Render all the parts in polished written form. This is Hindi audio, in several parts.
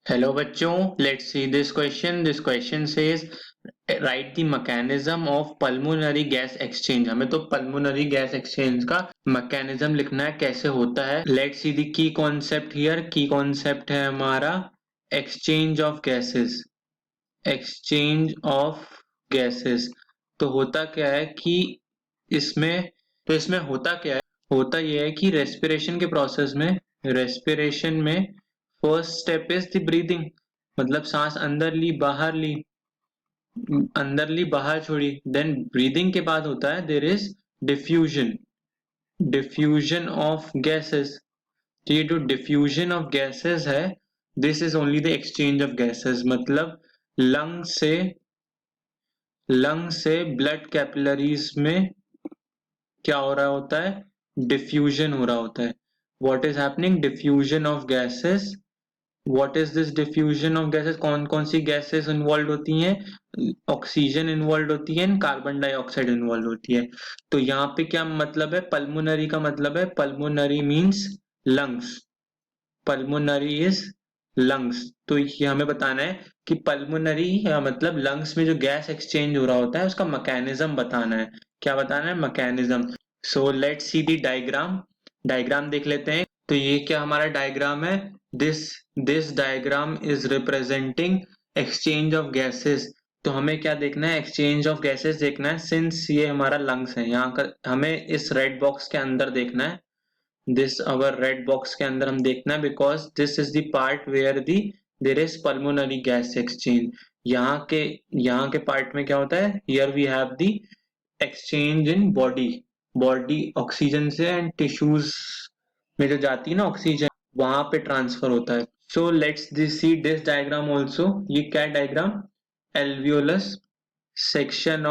हेलो बच्चों, let's see this question. This question says right the mechanism of pulmonary gas exchange. हमें तो पल्मोनरी गैस एक्सचेंज का मैकेनिज्म लिखना है, कैसे होता है. Let's see the key concept here. की कॉन्सेप्ट है हमारा exchange of gases. Exchange of gases. तो होता क्या है कि इसमें होता क्या है. होता यह है कि रेस्पिरेशन में first step is the breathing. मतलब सांस अंदर ली बाहर छोड़ी. देन ब्रीदिंग के बाद होता है there is diffusion. Diffusion of gases. तो ये जो डिफ्यूजन ऑफ गैसेस है, this is only the exchange of gases. मतलब लंग से ब्लड कैपिलरीज में क्या हो रहा होता है, डिफ्यूजन हो रहा होता है. What is happening, diffusion of gases. What is this diffusion of gases. कौन कौन सी गैसेस इन्वॉल्व होती हैं. ऑक्सीजन इन्वॉल्व होती है, कार्बन डाइऑक्साइड इन्वॉल्व होती है. तो यहाँ पे क्या मतलब है, पल्मोनरी का मतलब है, pulmonary means lungs. Pulmonary is lungs. तो ये हमें बताना है कि पल्मोनरी मतलब लंग्स में जो गैस एक्सचेंज हो रहा होता है उसका मैकेनिज्म बताना है. क्या बताना है, mechanism. So let's see the diagram. Diagram देख लेते हैं. तो ये क्या हमारा डायग्राम है. This this diagram is representing exchange of gases. तो हमें क्या देखना है, एक्सचेंज ऑफ गैसेस देखना है. सिंस ये हमारा लंग्स है, यहाँ का हमें इस रेड बॉक्स के अंदर देखना है. दिस अवर रेड बॉक्स के अंदर हम देखना है, because this is the part where the there is pulmonary gas exchange. यहाँ के पार्ट में क्या होता है, here we have the exchange in body. Body oxygen से एंड टिश्यूज में जो जाती है ना ऑक्सीजन, वहां पे ट्रांसफर होता है. So let's see this diagram also. ये क्या diagram, alveolus. Section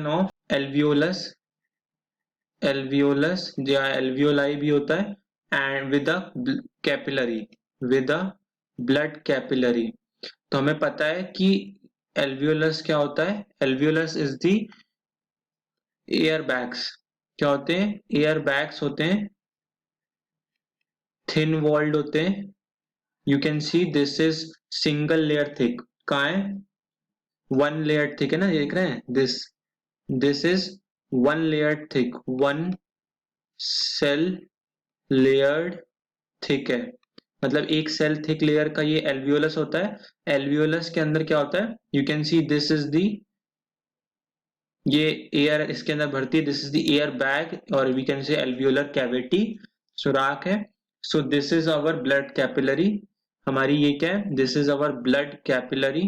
of alveolus. Alveolus या एल्वियोलाई भी होता है and with a capillary, with a blood capillary. तो हमें पता है कि एल्वियोलस क्या होता है. Alveolus is the air bags. क्या होते हैं, एयर बैग्स होते हैं, थिन वॉल्ड होते हैं. You can see this is single layer thick. कहाँ है, वन लेयर थिक है ना, ये देख रहे हैं. This is one layer thick, one cell layered thick है. मतलब एक सेल थिक लेयर का ये एल्वियोलस होता है. एल्वियोलस के अंदर क्या होता है, you can see this is the, ये एयर इसके अंदर भरती है. This is the air bag और we can say alveolar cavity, सुराख है. So this is our blood capillary. हमारी ये क्या है, this is our blood capillary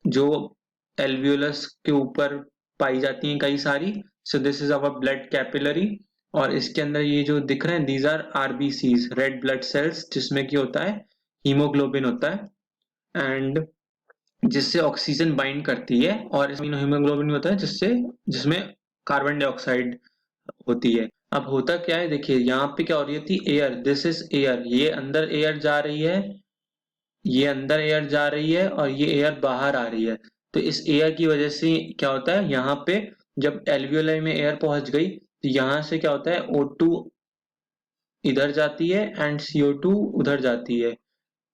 जो एल्वियोलस के ऊपर पाई जाती हैं कई सारी. So this is our blood capillary. और इसके अंदर ये जो दिख रहे हैं, these are RBCs, red blood cells, जिसमें की होता है हीमोग्लोबिन होता है एंड जिससे ऑक्सीजन बाइंड करती है. और इसमें हीमोग्लोबिन होता है जिसमें कार्बन डाइऑक्साइड होती है. अब होता क्या है, देखिए यहाँ पे क्या हो रही थी, एयर. This is air. ये अंदर एयर जा रही है, ये अंदर एयर जा रही है और ये एयर बाहर आ रही है. तो इस एयर की वजह से क्या होता है, यहाँ पे जब एल्वियोलाई में एयर पहुंच गई तो यहाँ से क्या होता है, O2 इधर जाती है एंड CO2 उधर जाती है.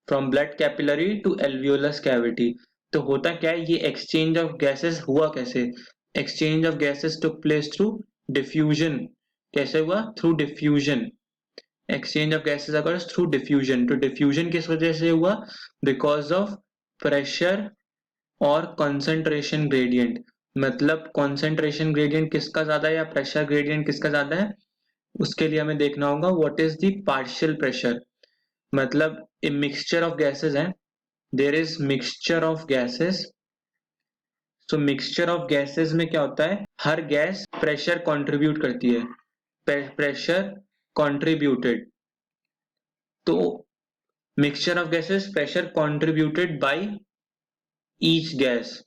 From blood capillary to alveolus cavity. तो होता क्या है, ये एक्सचेंज ऑफ गैसेस हुआ कैसे. Exchange of gases took place through diffusion. कैसे हुआ, through diffusion. Exchange of gases occurs through diffusion. तो डिफ्यूजन किस वजह से हुआ, बिकॉज ऑफ प्रेशर और कंसंट्रेशन ग्रेडियंट. मतलब कंसंट्रेशन ग्रेडियंट किसका ज्यादा है या प्रेशर ग्रेडियंट किसका ज्यादा है, उसके लिए हमें देखना होगा what is the partial pressure. मतलब ए मिक्सचर ऑफ गैसेस है, there is mixture of gases. So mixture of gases में क्या होता है, हर गैस प्रेशर कंट्रीब्यूट करती है. Pressure contributed. तो mixture of gases, pressure contributed by each gas.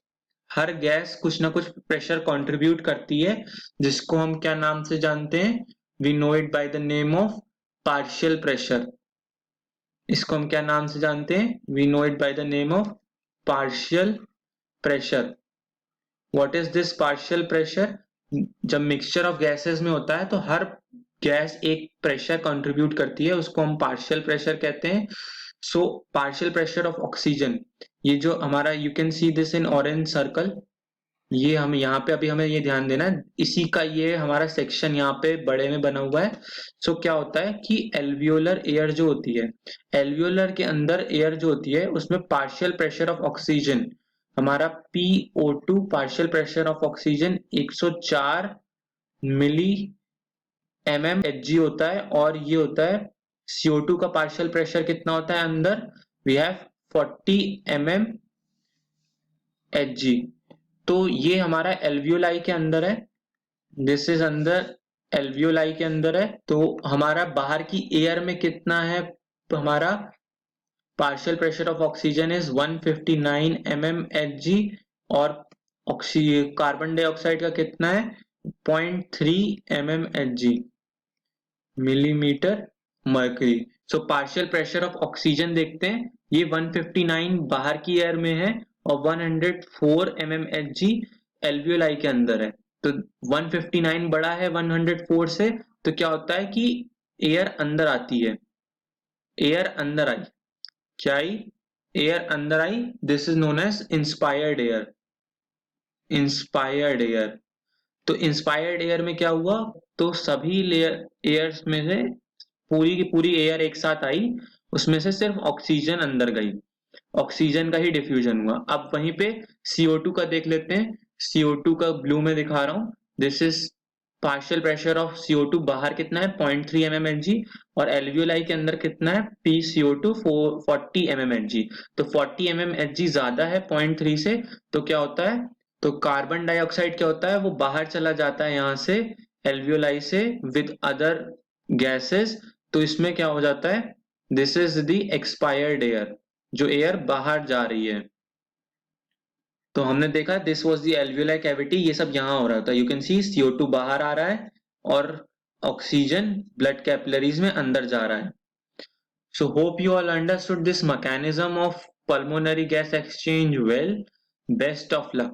हर गैस कुछ ना कुछ प्रेशर कंट्रीब्यूट करती है, जिसको हम क्या नाम से जानते हैं, we know it by the name of partial pressure. इसको हम क्या नाम से जानते हैं, we know it by the name of partial pressure. What is this partial pressure. जब मिक्सचर ऑफ गैसेस में होता है तो हर गैस एक प्रेशर कंट्रीब्यूट करती है, उसको हम पार्शियल प्रेशर कहते हैं। So partial pressure of oxygen, ये जो हमारा, you can see this in orange circle, ये हम यहाँ पे अभी हमें ये ध्यान देना है, इसी का ये हमारा सेक्शन यहाँ पे बड़े में बना हुआ है। सो क्या होता है कि एल्वियोलर एयर जो होती है, एल्वियोलर के अंदर एयर जो होती है उसमें पार्शियल प्रेशर ऑफ ऑक्सीजन, हमारा PO2 partial pressure of oxygen 104 milli mmHg होता है, और ये होता है CO2 का पार्शियल प्रेशर कितना होता है अंदर, वी हैव 40 mmHg। तो ये हमारा एल्वियोलाई के अंदर है, दिस इज अंदर एल्वियोलाई के अंदर है। तो हमारा बाहर की एयर में कितना है, हमारा partial pressure of oxygen is 159 mmHg, और कार्बन डाइऑक्साइड का कितना है 0.3 mmHg, millimetre mercury. So partial pressure of oxygen देखते हैं, ये 159 बाहर की एयर में है और 104 mmHg एल्वियोलाई के अंदर है। तो 159 बड़ा है 104 से, तो क्या होता है कि एयर अंदर आती है, एयर अंदर आई, क्या आई, एयर अंदर आई, this is known as inspired air, inspired air. तो इंस्पायर्ड एयर में क्या हुआ, तो सभी लेयर एयर्स में से पूरी की पूरी एयर एक साथ आई, उसमें से सिर्फ ऑक्सीजन अंदर गई, ऑक्सीजन का ही डिफ्यूजन हुआ। अब वहीं पे CO2 का देख लेते हैं, CO2 का ब्लू में दिखा रहा हूं, this is partial pressure of CO2, बाहर कितना है 0.3 mmHg, और एल्वियोलाई के अंदर कितना है PCO2 40 mmHg। तो 40 mmHg ज्यादा है 0.3 से, तो क्या होता है, तो कार्बन डाइऑक्साइड क्या होता है, वो बाहर चला जाता है यहाँ से एल्वियोलाई से विद अदर गैसेस। तो इसमें क्या हो जाता है, this is the expired air, जो एयर बाहर जा रही है। तो हमने देखा this was the alveoli cavity, ये सब यहाँ हो रहा था, यू कैन सी CO2 बाहर आ रहा है और ऑक्सीजन ब्लड कैपिलरीज में अंदर जा रहा है। So hope you all understood this mechanism of pulmonary gas exchange well. Best of luck.